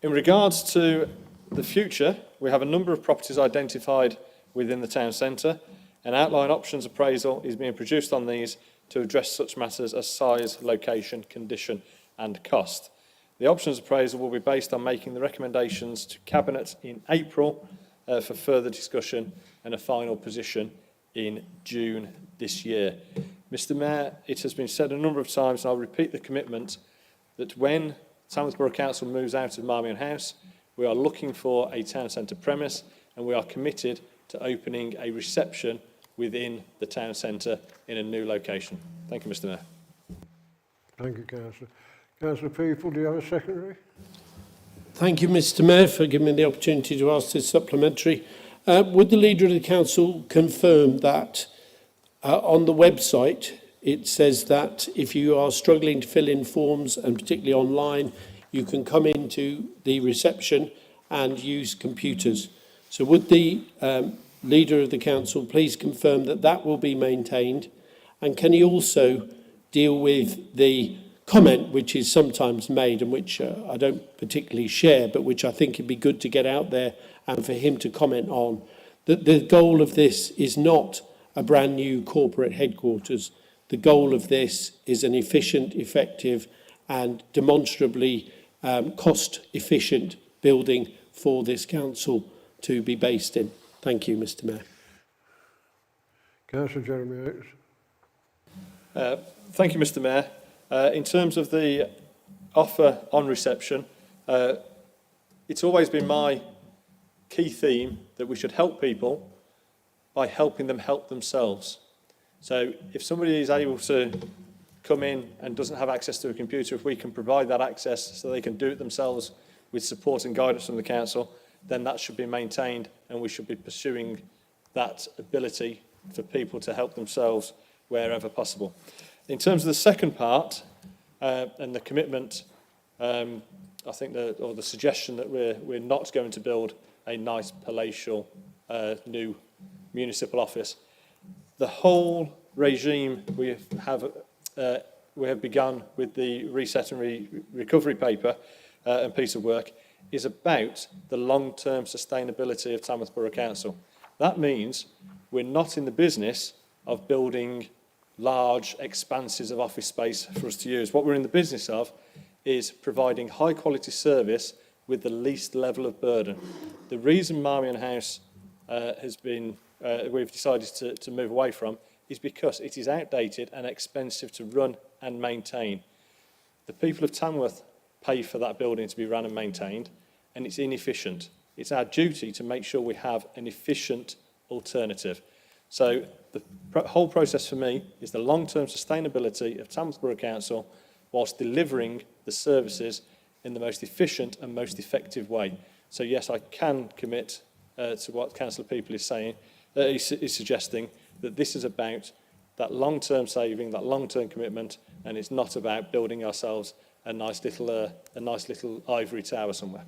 In regards to the future, we have a number of properties identified within the town centre. An outline options appraisal is being produced on these to address such matters as size, location, condition and cost. The options appraisal will be based on making the recommendations to Cabinet in April for further discussion and a final position in June this year. Mr Mayor, it has been said a number of times, and I'll repeat the commitment, that when Tamworth Borough Council moves out of Marmion House, we are looking for a town centre premise, and we are committed to opening a reception within the town centre in a new location. Thank you, Mr Mayor. Thank you, Councillor. Councillor People, do you have a secondary? Thank you, Mr Mayor, for giving me the opportunity to ask this supplementary. Would the Leader of the Council confirm that on the website it says that if you are struggling to fill in forms, and particularly online, you can come into the reception and use computers? So would the Leader of the Council please confirm that that will be maintained? And can he also deal with the comment which is sometimes made, and which I don't particularly share, but which I think it'd be good to get out there and for him to comment on, that the goal of this is not a brand new corporate headquarters. The goal of this is an efficient, effective and demonstrably cost-efficient building for this council to be based in. Thank you, Mr Mayor. Councillor Jeremy Oates. Thank you, Mr Mayor. In terms of the offer on reception, it's always been my key theme that we should help people by helping them help themselves. So if somebody is able to come in and doesn't have access to a computer, if we can provide that access so they can do it themselves with support and guidance from the council, then that should be maintained, and we should be pursuing that ability for people to help themselves wherever possible. In terms of the second part and the commitment, I think the suggestion that we're not going to build a nice palatial new municipal office. The whole regime we have begun with the reset and recovery paper and piece of work is about the long-term sustainability of Tamworth Borough Council. That means we're not in the business of building large expanses of office space for us to use. What we're in the business of is providing high quality service with the least level of burden. The reason Marmion House we've decided to move away from is because it is outdated and expensive to run and maintain. The people of Tamworth pay for that building to be run and maintained, and it's inefficient. It's our duty to make sure we have an efficient alternative. So the whole process for me is the long-term sustainability of Tamworth Borough Council whilst delivering the services in the most efficient and most effective way. So yes, I can commit to what Councillor People is saying, is suggesting, that this is about that long-term saving, that long-term commitment, and it's not about building ourselves a nice little ivory tower somewhere.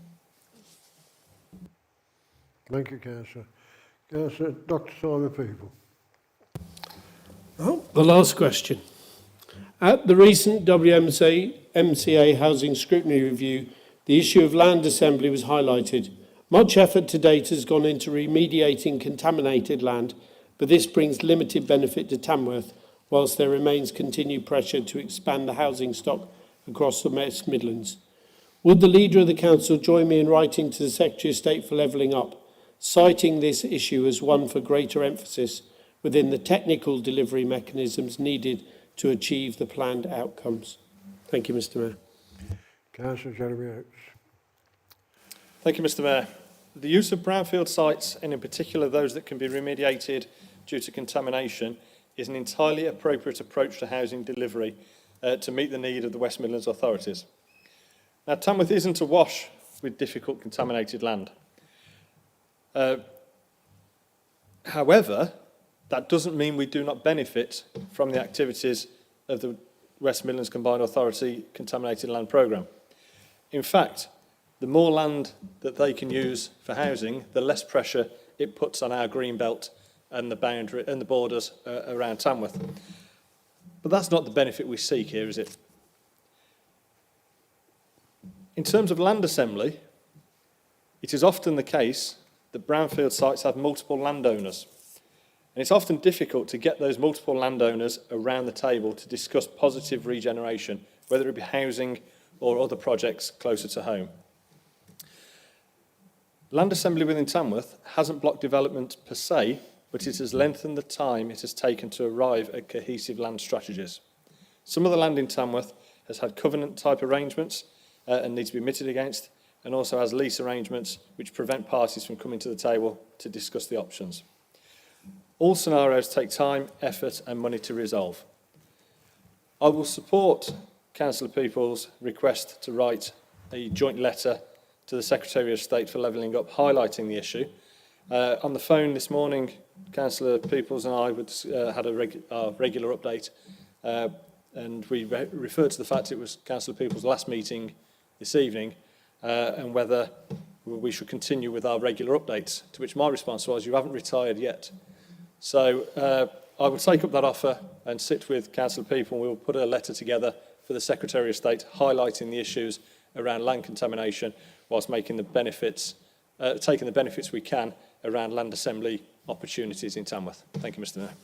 Thank you, Councillor. Councillor Dr. Simon People. Oh, the last question. At the recent MCA Housing Scrutiny Review, the issue of land assembly was highlighted. Much effort to date has gone into remediating contaminated land, but this brings limited benefit to Tamworth, whilst there remains continued pressure to expand the housing stock across the West Midlands. Would the Leader of the Council join me in writing to the Secretary of State for Levelling Up, citing this issue as one for greater emphasis within the technical delivery mechanisms needed to achieve the planned outcomes? Thank you, Mr Mayor. Councillor Jeremy Oates. Thank you, Mr Mayor. The use of brownfield sites, and in particular those that can be remediated due to contamination, is an entirely appropriate approach to housing delivery to meet the need of the West Midlands authorities. Now, Tamworth isn't awash with difficult contaminated land. However, that doesn't mean we do not benefit from the activities of the West Midlands Combined Authority Contaminated Land Programme. In fact, the more land that they can use for housing, the less pressure it puts on our green belt and the boundary and the borders around Tamworth. But that's not the benefit we seek here, is it? In terms of land assembly, it is often the case that brownfield sites have multiple landowners. And it's often difficult to get those multiple landowners around the table to discuss positive regeneration, whether it be housing or other projects closer to home. Land assembly within Tamworth hasn't blocked development per se, but it has lengthened the time it has taken to arrive at cohesive land strategies. Some of the land in Tamworth has had covenant-type arrangements and needs to be mitted against, and also has lease arrangements which prevent parties from coming to the table to discuss the options. All scenarios take time, effort and money to resolve. I will support Councillor Peoples' request to write a joint letter to the Secretary of State for Levelling Up, highlighting the issue. On the phone this morning, Councillor Peoples and I had a regular update, and we referred to the fact it was Councillor Peoples' last meeting this evening, and whether we should continue with our regular updates, to which my response was, you haven't retired yet. So I will take up that offer and sit with Councillor People, and we will put a letter together for the Secretary of State highlighting the issues around land contamination whilst making the benefits, taking the benefits we can around land assembly opportunities in Tamworth. Thank you, Mr. Mayor.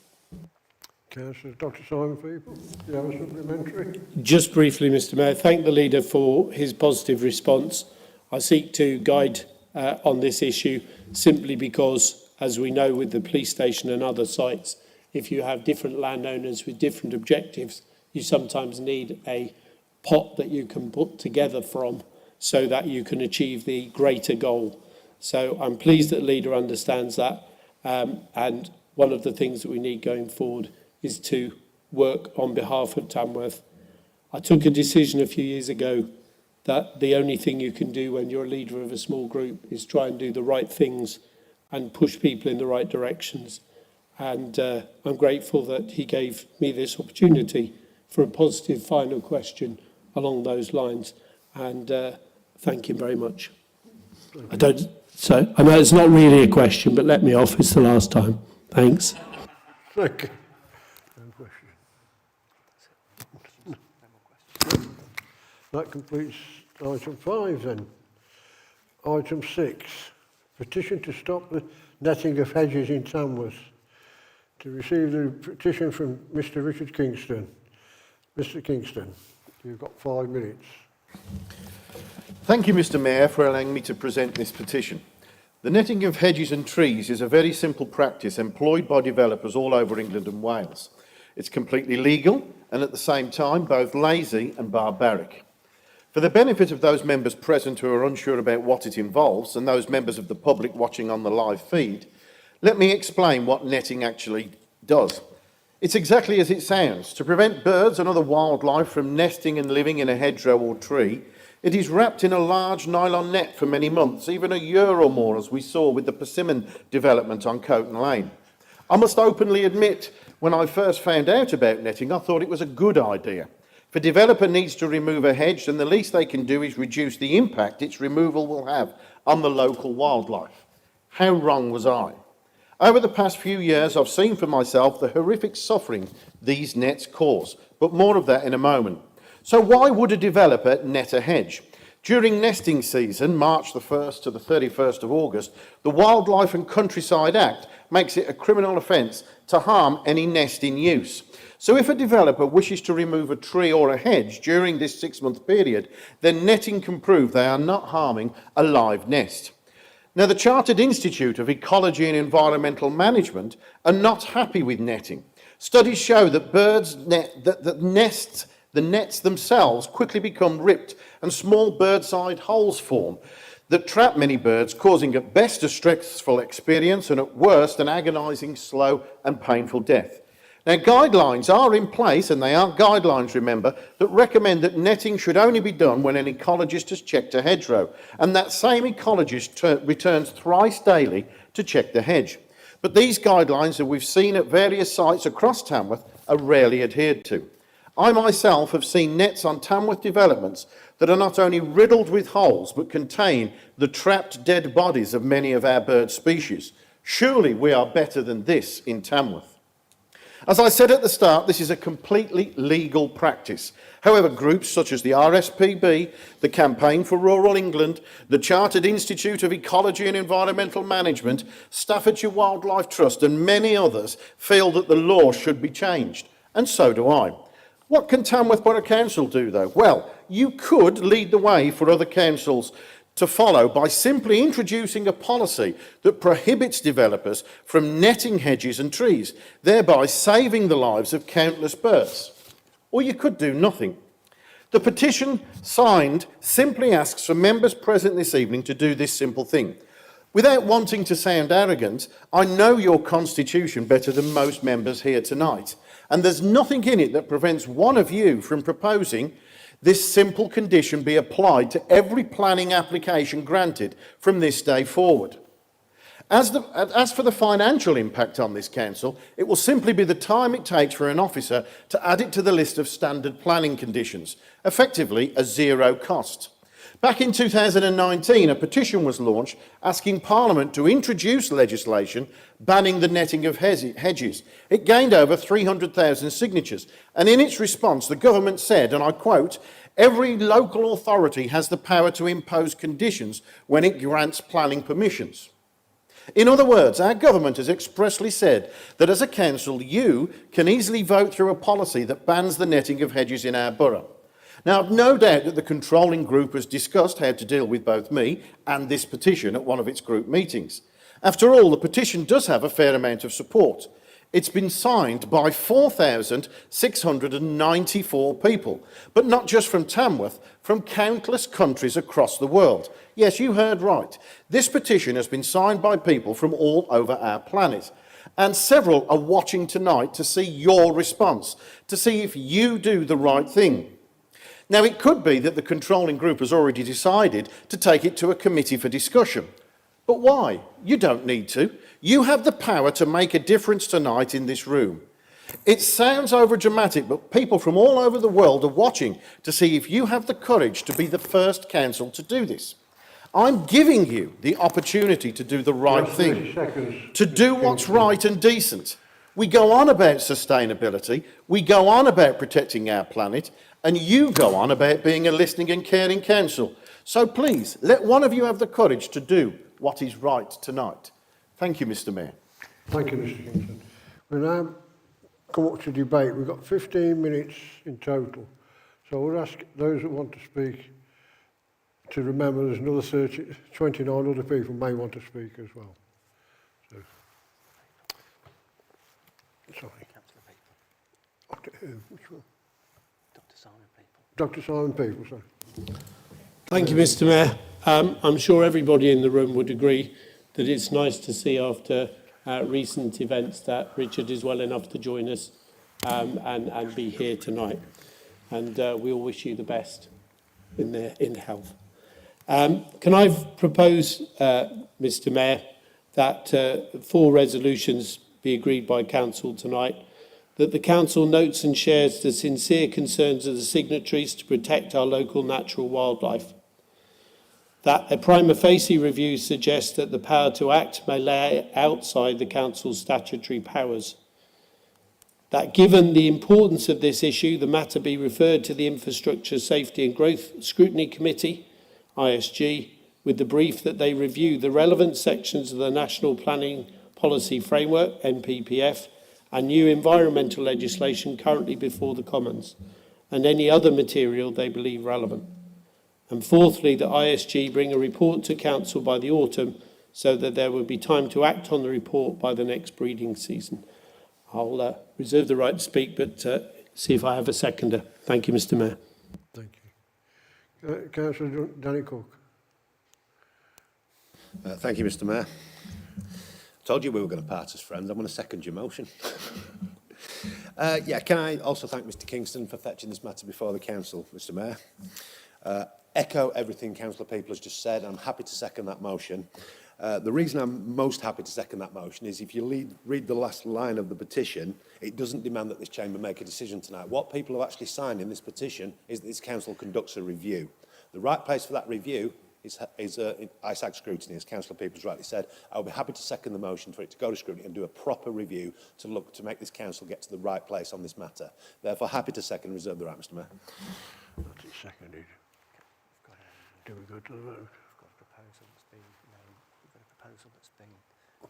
Councillor Dr. Simon People, do you have a supplementary? Just briefly, Mr. Mayor, thank the leader for his positive response. I seek to guide on this issue simply because, as we know with the police station and other sites, if you have different landowners with different objectives, you sometimes need a pot that you can put together from so that you can achieve the greater goal. So I'm pleased that the leader understands that, and one of the things that we need going forward is to work on behalf of Tamworth. I took a decision a few years ago that the only thing you can do when you're a leader of a small group is try and do the right things and push people in the right directions. And I'm grateful that he gave me this opportunity for a positive final question along those lines. And thank you very much. I know it's not really a question, but let me off. It's the last time. Thanks. Thank you. No question. That completes item 5 then. Item 6, petition to stop the netting of hedges in Tamworth. To receive the petition from Mr. Richard Kingston. Mr. Kingston, you've got 5 minutes. Thank you, Mr. Mayor, for allowing me to present this petition. The netting of hedges and trees is a very simple practice employed by developers all over England and Wales. It's completely legal and at the same time both lazy and barbaric. For the benefit of those members present who are unsure about what it involves and those members of the public watching on the live feed, let me explain what netting actually does. It's exactly as it sounds. To prevent birds and other wildlife from nesting and living in a hedgerow or tree, it is wrapped in a large nylon net for many months, even a year or more, as we saw with the persimmon development on Coton Lane. I must openly admit, when I first found out about netting, I thought it was a good idea. If a developer needs to remove a hedge, then the least they can do is reduce the impact its removal will have on the local wildlife. How wrong was I? Over the past few years, I've seen for myself the horrific suffering these nets cause, but more of that in a moment. So why would a developer net a hedge? During nesting season, March the 1st to the 31st of August, the Wildlife and Countryside Act makes it a criminal offence to harm any nest in use. So if a developer wishes to remove a tree or a hedge during this 6-month period, then netting can prove they are not harming a live nest. Now, the Chartered Institute of Ecology and Environmental Management are not happy with netting. Studies show that the nets themselves quickly become ripped and small bird-sized holes form that trap many birds, causing at best a stressful experience and at worst an agonising, slow and painful death. Now, guidelines are in place, and they are guidelines, remember, that recommend that netting should only be done when an ecologist has checked a hedgerow, and that same ecologist returns thrice daily to check the hedge. But these guidelines that we've seen at various sites across Tamworth are rarely adhered to. I myself have seen nets on Tamworth developments that are not only riddled with holes but contain the trapped dead bodies of many of our bird species. Surely we are better than this in Tamworth. As I said at the start, this is a completely legal practice. However, groups such as the RSPB, the Campaign for Rural England, the Chartered Institute of Ecology and Environmental Management, Staffordshire Wildlife Trust and many others feel that the law should be changed. And so do I. What can Tamworth Borough Council do though? Well, you could lead the way for other councils to follow by simply introducing a policy that prohibits developers from netting hedges and trees, thereby saving the lives of countless birds. Or you could do nothing. The petition signed simply asks for members present this evening to do this simple thing. Without wanting to sound arrogant, I know your constitution better than most members here tonight, and there's nothing in it that prevents one of you from proposing this simple condition be applied to every planning application granted from this day forward. As for the financial impact on this council, it will simply be the time it takes for an officer to add it to the list of standard planning conditions, effectively a zero cost. Back in 2019, a petition was launched asking Parliament to introduce legislation banning the netting of hedges. It gained over 300,000 signatures, and in its response, the government said, and I quote, "Every local authority has the power to impose conditions when it grants planning permissions." In other words, our government has expressly said that as a council, you can easily vote through a policy that bans the netting of hedges in our borough. Now, I've no doubt that the controlling group has discussed how to deal with both me and this petition at one of its group meetings. After all, the petition does have a fair amount of support. It's been signed by 4,694 people, but not just from Tamworth, from countless countries across the world. Yes, you heard right. This petition has been signed by people from all over our planet. And several are watching tonight to see your response, to see if you do the right thing. Now, it could be that the controlling group has already decided to take it to a committee for discussion. But why? You don't need to. You have the power to make a difference tonight in this room. It sounds overdramatic, but people from all over the world are watching to see if you have the courage to be the first council to do this. I'm giving you the opportunity to do the right thing, to do what's right and decent. We go on about sustainability, we go on about protecting our planet, and you go on about being a listening and caring council. So please, let one of you have the courage to do what is right tonight. Thank you, Mr. Mayor. Thank you, Mr. Kingston. We'll now come up to debate. We've got 15 minutes in total. So we'll ask those that want to speak to remember there's another 29 other people may want to speak as well. So, sorry. Councillor People. Which one? Dr. Simon People. Dr. Simon People, sorry. Thank you, Mr. Mayor. I'm sure everybody in the room would agree that it's nice to see after recent events that Richard is well enough to join us and be here tonight. And we all wish you the best in health. Can I propose, Mr. Mayor, that 4 resolutions be agreed by Council tonight, that the Council notes and shares the sincere concerns of the signatories to protect our local natural wildlife, that a prima facie review suggests that the power to act may lay outside the Council's statutory powers, that given the importance of this issue, the matter be referred to the Infrastructure, Safety and Growth Scrutiny Committee, ISG, with the brief that they review the relevant sections of the National Planning Policy Framework, NPPF, and new environmental legislation currently before the Commons, and any other material they believe relevant. And fourthly, that ISG bring a report to Council by the autumn so that there will be time to act on the report by the next breeding season. I'll reserve the right to speak, but see if I have a seconder. Thank you, Mr. Mayor. Thank you. Councillor Danny Cook. Thank you, Mr. Mayor. I told you we were going to part as friends. I'm going to second your motion. Can I also thank Mr. Kingston for fetching this matter before the council, Mr. Mayor. Echo everything Councillor People has just said. I'm happy to second that motion. The reason I'm most happy to second that motion is if you read the last line of the petition, it doesn't demand that this chamber make a decision tonight. What people have actually signed in this petition is that this council conducts a review. The right place for that review is ISAG scrutiny, as Councillor Peoples rightly said. I will be happy to second the motion for it to go to scrutiny and do a proper review to look to make this council get to the right place on this matter. Therefore, happy to second and reserve the right, Mr Mayor. That's it, seconded. Do we go to the vote? We've got a proposal that's been made. We've got a proposal that's been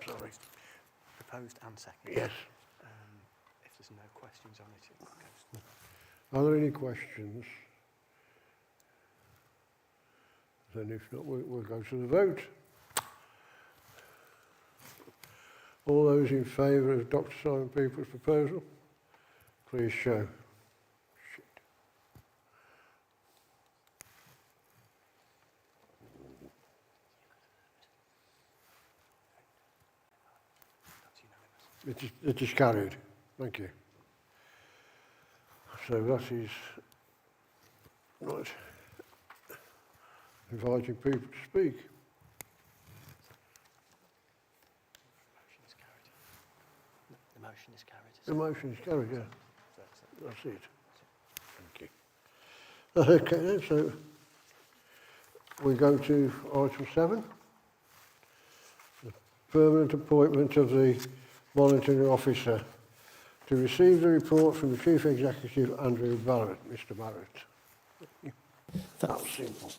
Sorry. proposed and seconded. Yes. If there's no questions on it, it goes. Are there any questions? Then if not, we'll go to the vote. All those in favour of Dr Simon Peoples' proposal, please show. Shit. That's unanimous. It is carried. Thank you. So that is right. Inviting people to speak. Motion is carried. The motion is carried, yeah. That's it. Thank you. Okay then, so we go to item 7. The permanent appointment of the monitoring officer to receive the report from the Chief Executive, Andrew Barrett. Mr Barrett. That's simple.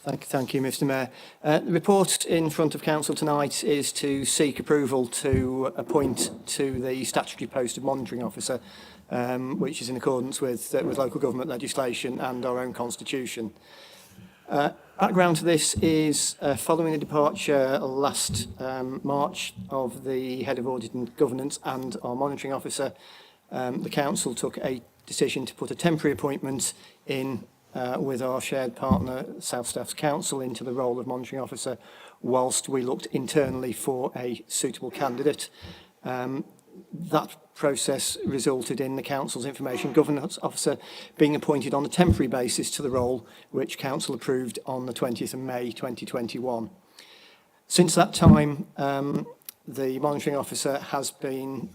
Thank you, Mr Mayor. The report in front of Council tonight is to seek approval to appoint to the statutory post of monitoring officer, which is in accordance with local government legislation and our own constitution. Background to this is following the departure last March of the Head of Audit and Governance and our monitoring officer, the Council took a decision to put a temporary appointment in with our shared partner, South Staffs Council, into the role of monitoring officer whilst we looked internally for a suitable candidate. That process resulted in the Council's Information Governance Officer being appointed on a temporary basis to the role, which Council approved on the 20th of May 2021. Since that time, the monitoring officer has been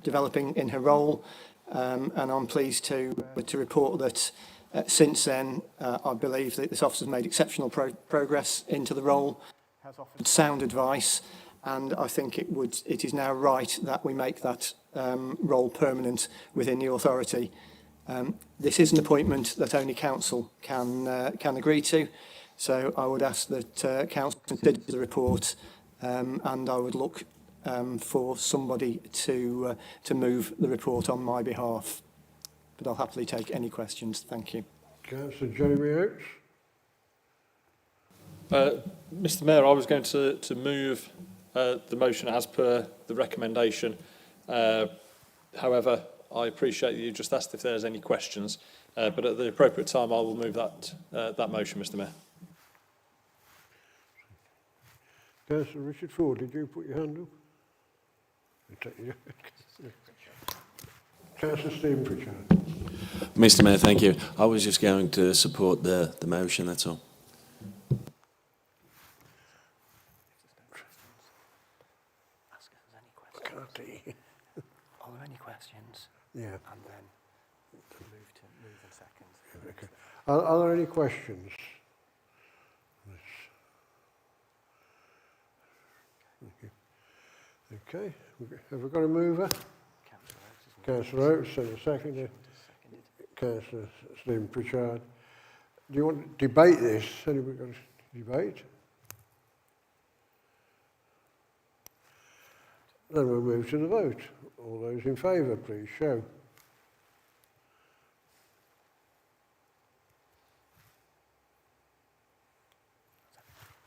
developing in her role, and I'm pleased to report that since then, I believe that this officer has made exceptional progress into the role, has offered sound advice, and I think it is now right that we make that role permanent within the authority. This is an appointment that only Council can agree to, so I would ask that Council consider the report, and I would look for somebody to move the report on my behalf. But I'll happily take any questions. Thank you. Councillor Jeremy Oates. Mr Mayor, I was going to move the motion as per the recommendation. However, I appreciate that you just asked if there's any questions, but at the appropriate time I will move that motion, Mr Mayor. Councillor Richard Ford, did you put your hand up? Councillor Stephen Pritchard. Mr Mayor, thank you. I was just going to support the motion, that's all. Ask if there's any questions. Are there any questions? Yeah. And then move in second. Okay. Are there any questions? Okay. Have we got a mover? Councillor Oates, and a seconder. Councillor Stephen Pritchard. Do you want to debate this? Anybody got to debate? Then we'll move to the vote. All those in favour, please show.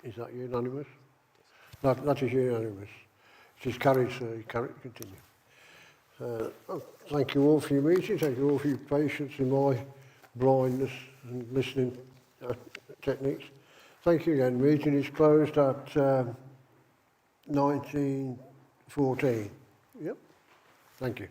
Is that unanimous? That is unanimous. It is carried, sir. You carry it, continue. Thank you all for your meeting. Thank you all for your patience in my blindness and listening techniques. Thank you again. Meeting is closed at 19:14. Yep. Thank you.